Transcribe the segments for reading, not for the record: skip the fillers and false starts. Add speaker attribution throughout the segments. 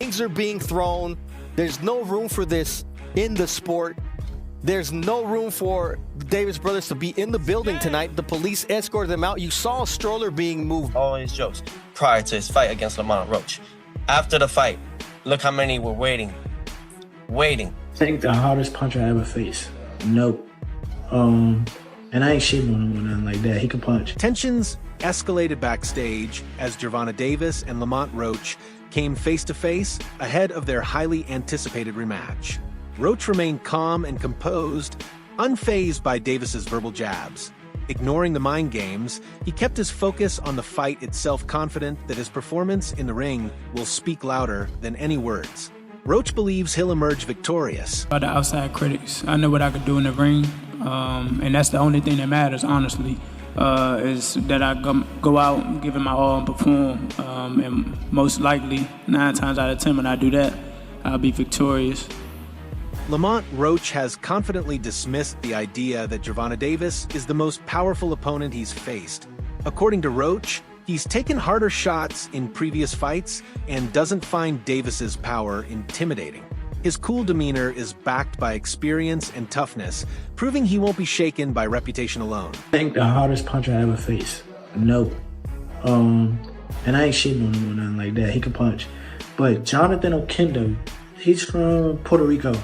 Speaker 1: Things are being thrown. There's no room for this in the sport. There's no room for the Davis brothers to be in the building tonight. The police escorted them out. You saw a stroller being moved.
Speaker 2: All his jokes prior to his fight against Lamont Roach. After the fight, look how many were waiting. I
Speaker 3: think the hardest punch I ever faced. Nope. And I ain't shitting on him or nothing like that. He can punch.
Speaker 4: Tensions escalated backstage as Gervonta Davis and Lamont Roach came face-to-face ahead of their highly anticipated rematch. Roach remained calm and composed, unfazed by Davis's verbal jabs. Ignoring the mind games, he kept his focus on the fight itself, confident that his performance in the ring will speak louder than any words. Roach believes he'll emerge victorious.
Speaker 5: By the outside critics, I know what I could do in the ring, and that's the only thing that matters, honestly, is that I go out and give it my all and perform, and most likely, 9 times out of 10 when I do that, I'll be victorious.
Speaker 4: Lamont Roach has confidently dismissed the idea that Gervonta Davis is the most powerful opponent he's faced. According to Roach, he's taken harder shots in previous fights and doesn't find Davis's power intimidating. His cool demeanor is backed by experience and toughness, proving he won't be shaken by reputation alone.
Speaker 3: I think the hardest punch I ever faced. Nope. And I ain't shitting on him or nothing like that. He can punch. But Jonathan Okendo, he's from Puerto Rico.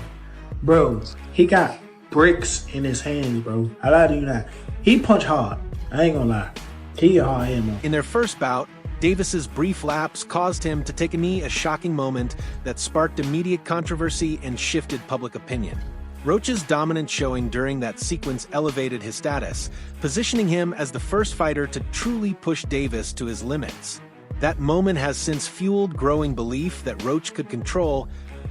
Speaker 3: Bro, he got bricks in his hands, bro. I lie to you not. He punch hard. I ain't gonna lie. He a hard hammer.
Speaker 4: In their first bout, Davis's brief lapse caused him to take a knee, a shocking moment that sparked immediate controversy and shifted public opinion. Roach's dominant showing during that sequence elevated his status, positioning him as the first fighter to truly push Davis to his limits. That moment has since fueled growing belief that Roach could control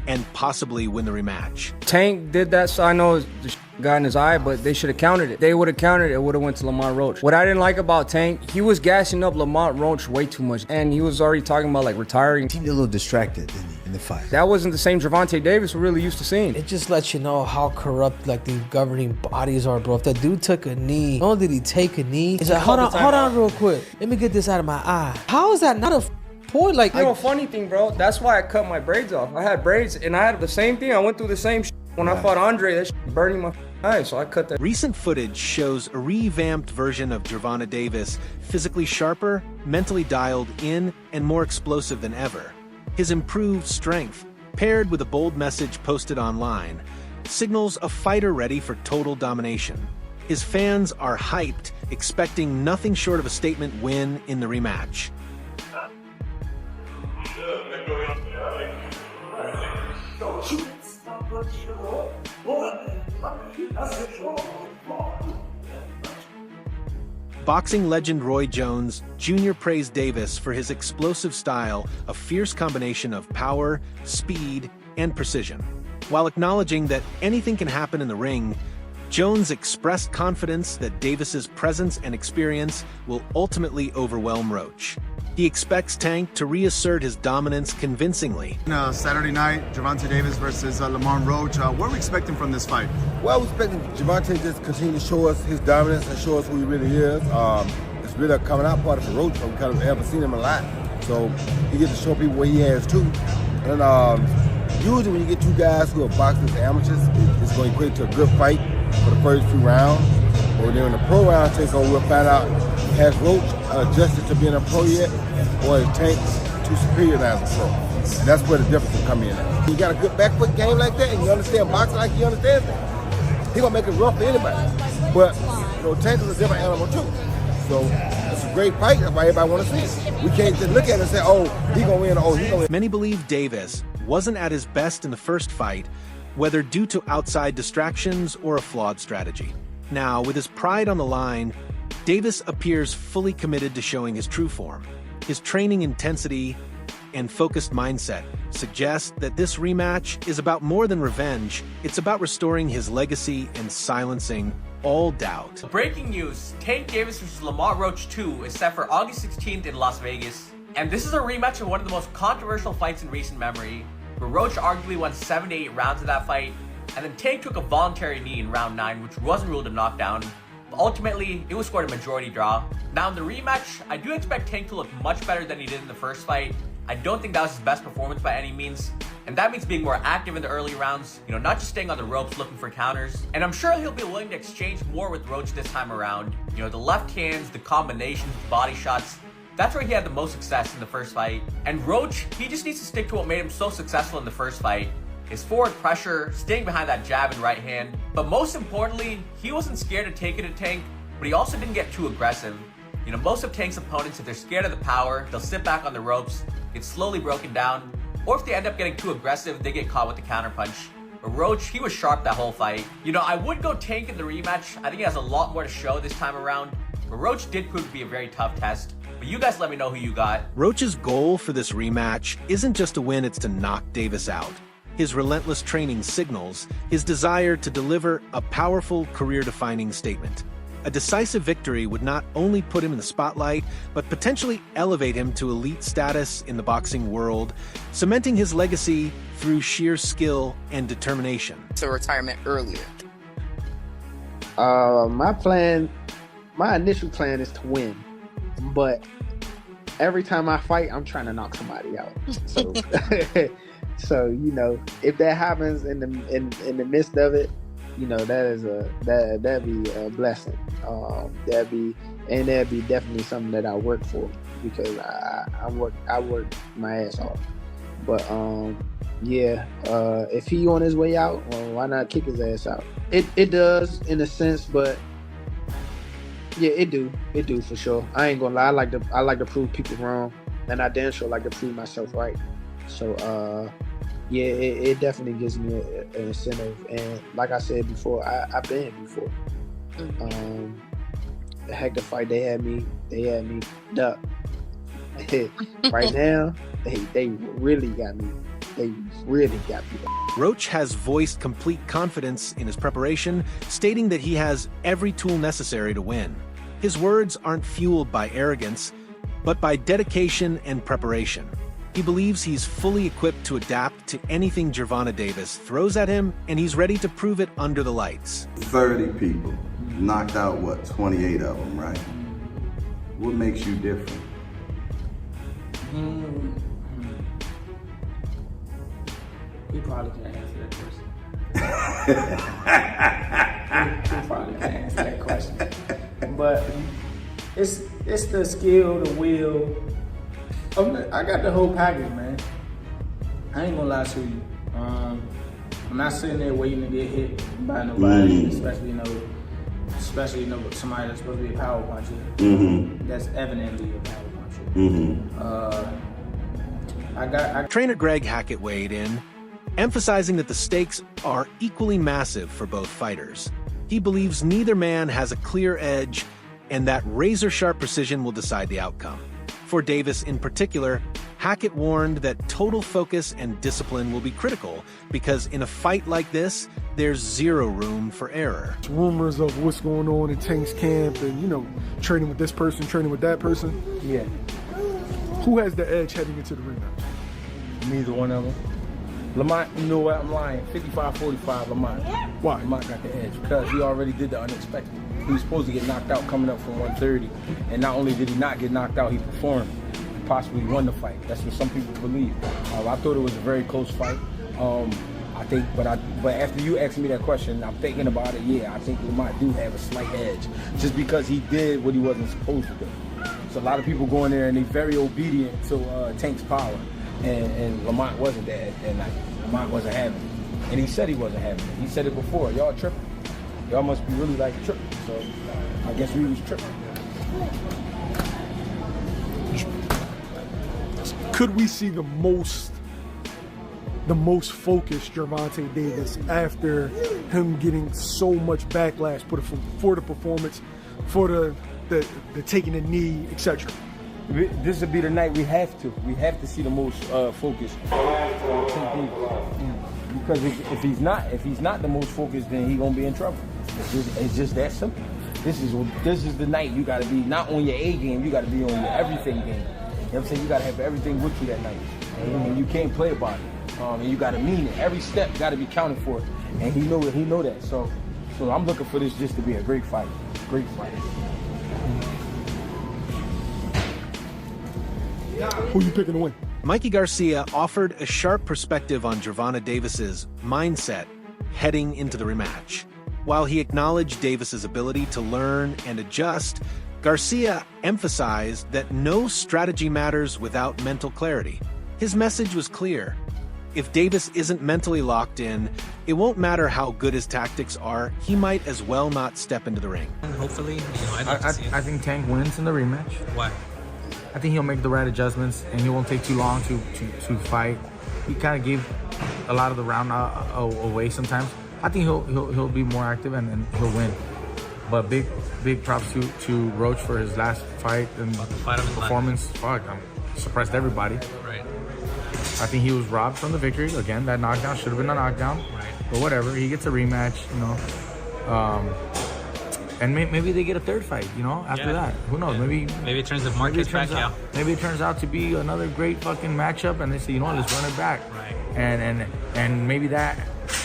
Speaker 4: and possibly win the rematch.
Speaker 6: Tank did that, so I know the got in his eye, but they should have countered it. They would have countered it, it would have went to Lamont Roach. What I didn't like about Tank, he was gassing up Lamont Roach way too much, and he was already talking about like retiring.
Speaker 7: He seemed a little distracted in the fight.
Speaker 6: That wasn't the same Gervonta Davis we're really used to seeing.
Speaker 8: It just lets you know how corrupt like the governing bodies are, bro. If that dude took a knee, not only did he take a knee, he's like, hold on real quick. Let me get this out of my eye. How is that not a point? Like,
Speaker 6: you know, funny thing, bro, that's why I cut my braids off. I had braids, and I had the same thing. I went through the same shit. When I fought Andre, that shit burning my eyes, so I cut that.
Speaker 4: Recent footage shows a revamped version of Gervonta Davis, physically sharper, mentally dialed in, and more explosive than ever. His improved strength, paired with a bold message posted online, signals a fighter ready for total domination. His fans are hyped, expecting nothing short of a statement win in the rematch. Boxing legend Roy Jones Jr. praised Davis for his explosive style, a fierce combination of power, speed, and precision. While acknowledging that anything can happen in the ring, Jones expressed confidence that Davis's presence and experience will ultimately overwhelm Roach. He expects Tank to reassert his dominance convincingly.
Speaker 9: Saturday night, Gervonta Davis versus Lamont Roach. What are we expecting from this fight?
Speaker 7: Well, we're expecting Gervonta to just continue to show us his dominance and show us who he really is. It's really a coming out party for Roach because we haven't seen him a lot. So he gets to show people what he has too. And usually when you get two guys who are boxing as amateurs, it's going to equate to a good fight for the first few rounds. But then when the pro round takes over, we'll find out, has Roach adjusted to being a pro yet, or is Tank too superior now as a pro? And that's where the difference will come in. You got a good back foot game like that, and you understand boxing like he understands it, he gonna make it rough for anybody. But you know, Tank is a different animal too. So it's a great fight. That's why everybody want to see it. We can't just look at it and say, oh, he gonna win, or oh, he gonna win.
Speaker 4: Many believe Davis wasn't at his best in the first fight, whether due to outside distractions or a flawed strategy. Now, with his pride on the line, Davis appears fully committed to showing his true form. His training intensity and focused mindset suggest that this rematch is about more than revenge. It's about restoring his legacy and silencing all doubt.
Speaker 10: Breaking news, Tank Davis vs. Lamont Roach 2 is set for August 16th in Las Vegas. And this is a rematch of one of the most controversial fights in recent memory, where Roach arguably won 7 to 8 rounds of that fight, and then Tank took a voluntary knee in round 9, which wasn't ruled a knockdown. But ultimately, it was scored a majority draw. Now in the rematch, I do expect Tank to look much better than he did in the first fight. I don't think that was his best performance by any means. And that means being more active in the early rounds, not just staying on the ropes looking for counters. And I'm sure he'll be willing to exchange more with Roach this time around. The left hands, the combinations, body shots, that's where he had the most success in the first fight. And Roach, he just needs to stick to what made him so successful in the first fight. His forward pressure, staying behind that jab and right hand. But most importantly, he wasn't scared to take it to Tank, but he also didn't get too aggressive. Most of Tank's opponents, if they're scared of the power, they'll sit back on the ropes, get slowly broken down, or if they end up getting too aggressive, they get caught with the counterpunch. But Roach, he was sharp that whole fight. I would go Tank in the rematch. I think he has a lot more to show this time around. But Roach did prove to be a very tough test. But you guys let me know who you got.
Speaker 4: Roach's goal for this rematch isn't just to win, it's to knock Davis out. His relentless training signals his desire to deliver a powerful, career-defining statement. A decisive victory would not only put him in the spotlight, but potentially elevate him to elite status in the boxing world, cementing his legacy through sheer skill and determination.
Speaker 11: To retirement earlier.
Speaker 3: My initial plan is to win, but every time I fight, I'm trying to knock somebody out. So, if that happens in the midst of it, that'd be a blessing. That'd be definitely something that I work for, because I work my ass off. But if he on his way out, well, why not kick his ass out? It does in a sense, but yeah, it do for sure. I ain't gonna lie. I like to prove people wrong, and I damn sure like to prove myself right. So yeah, it definitely gives me an incentive. And like I said before, I've been before. The heck the fight, they had me duck. Right now, they really got me. They really got me.
Speaker 4: Roach has voiced complete confidence in his preparation, stating that he has every tool necessary to win. His words aren't fueled by arrogance, but by dedication and preparation. He believes he's fully equipped to adapt to anything Gervonta Davis throws at him, and he's ready to prove it under the lights.
Speaker 12: 30 people, knocked out, 28 of them, right? What makes you different?
Speaker 8: You probably can't answer that question. You probably can't answer that question. But it's the skill, the will. I got the whole package, man. I ain't gonna lie to you. I'm not sitting there waiting to get hit by nobody, especially somebody that's supposed to be a power puncher. That's evidently a power puncher.
Speaker 4: Trainer Greg Hackett weighed in, emphasizing that the stakes are equally massive for both fighters. He believes neither man has a clear edge, and that razor-sharp precision will decide the outcome. For Davis in particular, Hackett warned that total focus and discipline will be critical, because in a fight like this, there's zero room for error.
Speaker 13: Rumors of what's going on in Tank's camp and, training with this person, training with that person.
Speaker 14: Yeah.
Speaker 13: Who has the edge heading into the rematch?
Speaker 14: Neither one of them. Lamont, you know what, I'm lying. 55-45 Lamont.
Speaker 13: Why?
Speaker 14: Lamont got the edge because he already did the unexpected. He was supposed to get knocked out coming up from 130. And not only did he not get knocked out, he performed. He possibly won the fight. That's what some people believe. I thought it was a very close fight. I think, but after you asked me that question, I'm thinking about it. Yeah, I think Lamont do have a slight edge, just because he did what he wasn't supposed to do. So a lot of people go in there and they're very obedient to Tank's power, and Lamont wasn't that, and Lamont wasn't having it. And he said he wasn't having it. He said it before. Y'all tripping. Y'all must be really like tripping. So I guess we was tripping.
Speaker 13: Could we see the most focused Gervonta Davis after him getting so much backlash for the performance, for the taking the knee, etc.?
Speaker 14: This would be the night we have to see the most focused. Because if he's not the most focused, then he's gonna be in trouble. It's just that simple. This is the night you gotta be not on your A game, you gotta be on your everything game. You know what I'm saying? You gotta have everything with you that night. And you can't play about it. And you gotta mean it. Every step gotta be counted for. And he know that. So I'm looking for this just to be a great fight. Great fight.
Speaker 13: Who you picking to win?
Speaker 4: Mikey Garcia offered a sharp perspective on Gervonta Davis's mindset heading into the rematch. While he acknowledged Davis's ability to learn and adjust, Garcia emphasized that no strategy matters without mental clarity. His message was clear. If Davis isn't mentally locked in, it won't matter how good his tactics are, he might as well not step into the ring.
Speaker 11: Hopefully, I'd love to see it.
Speaker 15: I think Tank wins in the rematch.
Speaker 11: Why?
Speaker 15: I think he'll make the right adjustments and he won't take too long to fight. He kind of gave a lot of the round away sometimes. I think he'll be more active and he'll win. But big props to Roach for his last fight and performance. Fuck, surprised everybody.
Speaker 11: Right.
Speaker 15: I think he was robbed from the victory. Again, that knockdown should have been a knockdown.
Speaker 11: Right.
Speaker 15: But whatever, he gets a rematch, you know. And maybe they get a third fight, you know, after that. Who knows? Maybe
Speaker 11: it turns the markets back,
Speaker 15: Maybe it turns out to be another great fucking matchup, and they say, you know what, let's run it back.
Speaker 11: Right.
Speaker 15: And maybe that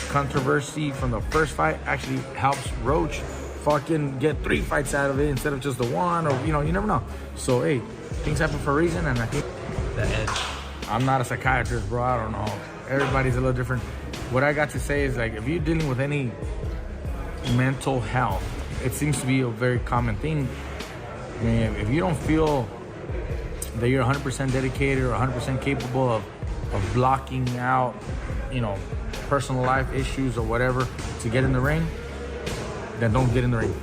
Speaker 15: controversy from the first fight actually helps Roach fucking get 3 fights out of it instead of just the 1, or you know, you never know. So hey, things happen for a reason, and I think
Speaker 11: the edge.
Speaker 15: I'm not a psychiatrist, bro. I don't know. Everybody's a little different. What I got to say is, like, if you're dealing with any mental health, it seems to be a very common thing. I mean, if you don't feel that you're 100% dedicated or 100% capable of blocking out, you know, personal life issues or whatever to get in the ring, then don't get in the ring.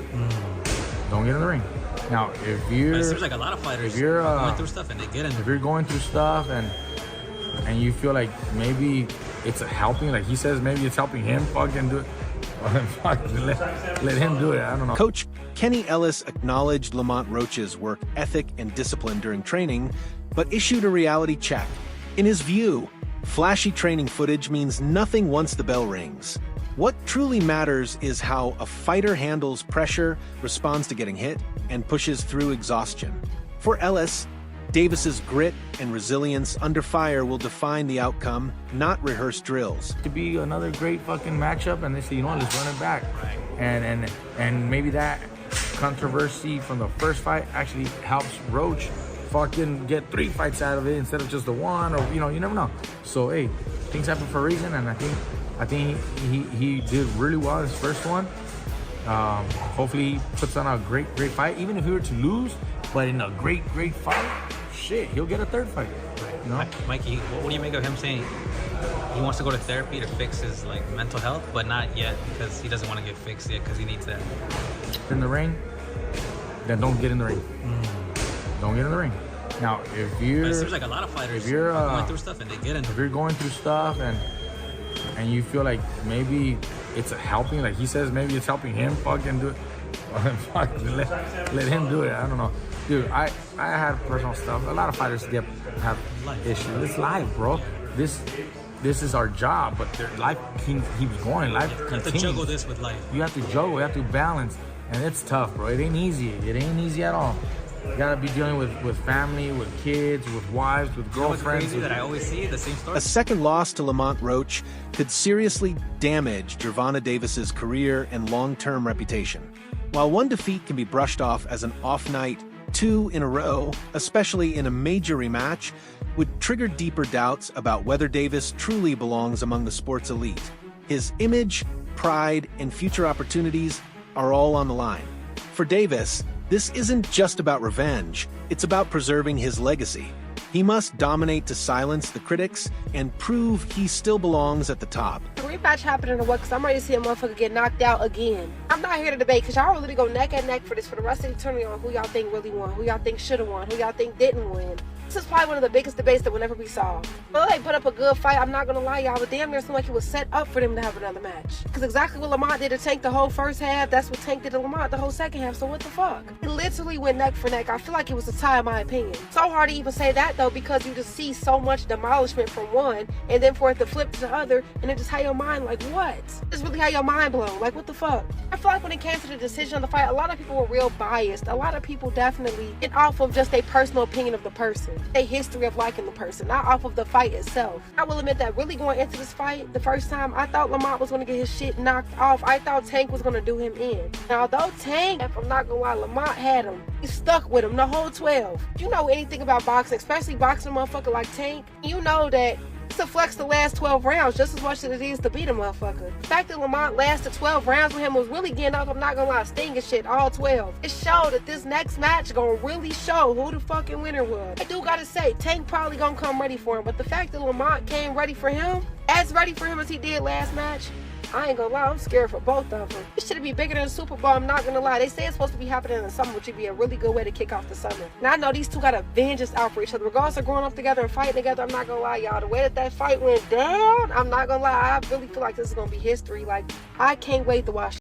Speaker 15: Don't get in the ring. Now, if you're...
Speaker 11: It seems like a lot of fighters
Speaker 15: if you're,
Speaker 11: are going through stuff and they get in.
Speaker 15: If you're going through stuff and you feel like maybe it's helping, like he says, maybe it's helping him fucking do it, let him do it. I don't know.
Speaker 4: Coach Kenny Ellis acknowledged Lamont Roach's work ethic and discipline during training, but issued a reality check. In his view, flashy training footage means nothing once the bell rings. What truly matters is how a fighter handles pressure, responds to getting hit, and pushes through exhaustion. For Ellis, Davis's grit and resilience under fire will define the outcome, not rehearsed drills.
Speaker 15: To be another great fucking matchup, and they say, you know what, let's run it back. Right. And maybe that controversy from the first fight actually helps Roach fucking get 3 fights out of it instead of just the 1, or you know, you never know. So hey, things happen for a reason, and I think he did really well his first one. Hopefully he puts on a great fight, even if he were to lose, but in a great fight, shit, he'll get a 3rd fight. Right. You know?
Speaker 11: Mikey, what do you make of him saying he wants to go to therapy to fix his like mental health, but not yet because he doesn't want to get fixed yet because he needs that?
Speaker 15: In the ring, then don't get in the ring. Don't get in the ring. Now, if you're...
Speaker 11: It seems like a lot of fighters are going through stuff and they get in.
Speaker 15: If you're going through stuff and you feel like maybe it's helping, like he says, maybe it's helping him fucking do it, let him do it. I don't know. Dude, I have personal stuff. A lot of fighters have issues. It's life, bro. This is our job, but life keeps going. Life continues.
Speaker 11: You have to juggle this with life.
Speaker 15: You have to juggle. You have to balance. And it's tough, bro. It ain't easy. It ain't easy at all. You gotta be dealing with family, with kids, with wives, with girlfriends.
Speaker 11: You know what's crazy that I always see the same story?
Speaker 4: A second loss to Lamont Roach could seriously damage Gervonta Davis's career and long-term reputation. While one defeat can be brushed off as an off night, 2 in a row, especially in a major rematch, would trigger deeper doubts about whether Davis truly belongs among the sport's elite. His image, pride, and future opportunities are all on the line. For Davis, this isn't just about revenge, it's about preserving his legacy. He must dominate to silence the critics and prove he still belongs at the top.
Speaker 16: The rematch happening or what? Because I'm ready to see a motherfucker get knocked out again. I'm not here to debate because y'all really go neck and neck for this for the rest of the tournament on who y'all think really won, who y'all think should have won, who y'all think didn't win. This is probably one of the biggest debates that will never be solved. Well, they put up a good fight, I'm not gonna lie, y'all, but damn near seemed like it was set up for them to have another match. Because exactly what Lamont did to Tank the whole first half, that's what Tank did to Lamont the whole second half, so what the fuck? It literally went neck for neck. I feel like it was a tie in my opinion. So hard to even say that though, because you just see so much demolishment from one, and then for it to flip to the other, and it just had your mind like, what? It's really how your mind blown, like what the fuck? I feel like when it came to the decision of the fight, a lot of people were real biased. A lot of people definitely get off of just a personal opinion of the person. their history of liking the person, not off of the fight itself. I will admit that really going into this fight, the first time, I thought Lamont was going to get his shit knocked off. I thought Tank was going to do him in. Now, although Tank, if I'm not going to lie, Lamont had him. He stuck with him the whole 12. If you know anything about boxing, especially boxing a motherfucker like Tank, you know that to flex the last 12 rounds just as much as it is to beat a motherfucker. The fact that Lamont lasted 12 rounds with him was really getting up, I'm not gonna lie, stinging shit, all 12. It showed that this next match gonna really show who the fucking winner was. I do gotta say, Tank probably gonna come ready for him, but the fact that Lamont came ready for him, as ready for him as he did last match, I ain't gonna lie, I'm scared for both of them. This should be bigger than the Super Bowl, I'm not gonna lie. They say it's supposed to be happening in the summer, which would be a really good way to kick off the summer. And I know these two got a vengeance out for each other. Regardless of growing up together and fighting together, I'm not gonna lie, y'all. The way that fight went down, I'm not gonna lie, I really feel like this is gonna be history. Like, I can't wait to watch